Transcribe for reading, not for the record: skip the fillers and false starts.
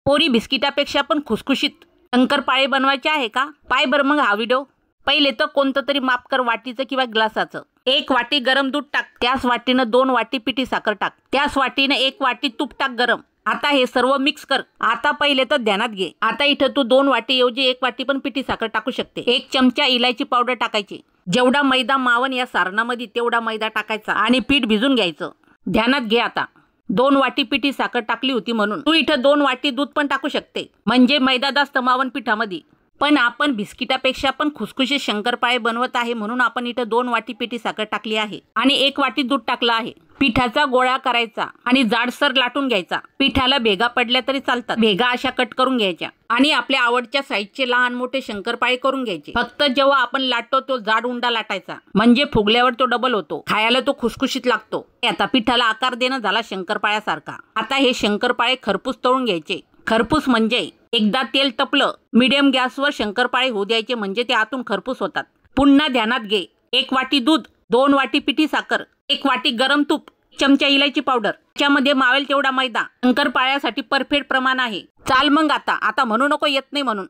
पोरी बिस्किटापेक्षा पण खुसखुशीत शंकरपाळे बनवायचे आहे का? पाय बरं मग हा व्हिडिओ। पहिले तर कोणतं तरी माप कर वाटीचं किंवा ग्लासाचं। 1 वाटी गरम दूध टाक, त्याच वाटीनं 2 वाटी पिठी साखर टाक, त्याच वाटीनं 1 वाटी तूप टाक गरम। आता हे सर्व मिक्स कर। आता पहिले तर ध्यानात घे, आता इथं तू 2 वाटी ऐवजी 1 वाटी पण पिठी साखर टाकू शकते। 1 चमचा इलायची पावडर टाकायची। जेवढा मैदा मावन या सारणामध्ये तेवढा मैदा टाकायचा आणि पीठ भिजून घ्यायचं। ध्यानात घे, आता 2 वाटी पिठी साखर टाकली होती म्हणून तू इथं 2 वाटी दूध पण टाकू शकते, म्हणजे मैदा जास्त मावन पिठामध्ये। पण आपण बिस्किटापेक्षा पण खुसखुशीत शंकरपाळे बनवत आहे म्हणून आपण इथं 2 वाटी पिठी साखर टाकली आहे आणि 1 वाटी दूध टाकलं आहे। पिठाचा गोळा करायचा आणि जाडसर लाटून घ्यायचा। पिठाला भेगा पडल्या तरी चालतात, भेगा अशा कट करून घ्यायच्या आणि आपल्या आवडच्या साईजचे लहान मोठे शंकरपाळे करून घ्यायचे। फक्त जेव्हा आपण लाटतो तो जाड उंडा लाटायचा, म्हणजे फुगल्यावर तो डबल होतो, खायला तो खुसखुशीत लागतो। आता पिठाला आकार देणं झाला शंकरपाळ्यासारखा। आता हे शंकरपाळे खरपूस तळून घ्यायचे। खरपूस म्हणजे एकदा तेल तपलं मीडियम गॅसवर शंकरपाळे होऊ द्यायचे, म्हणजे ते आतून खरपूस होतात। पुन्हा ध्यानात घे, 1 वाटी दूध, 2 वाटी पिठी साखर, 1 वाटी गरम तूप, चमचा इलायची पावडर, त्याच्यामध्ये मावेल तेवढा मैदा शंकरपाळ्यासाठी परफेक्ट प्रमाण आहे। चाल मग आता म्हणू नको येत नाही म्हणून।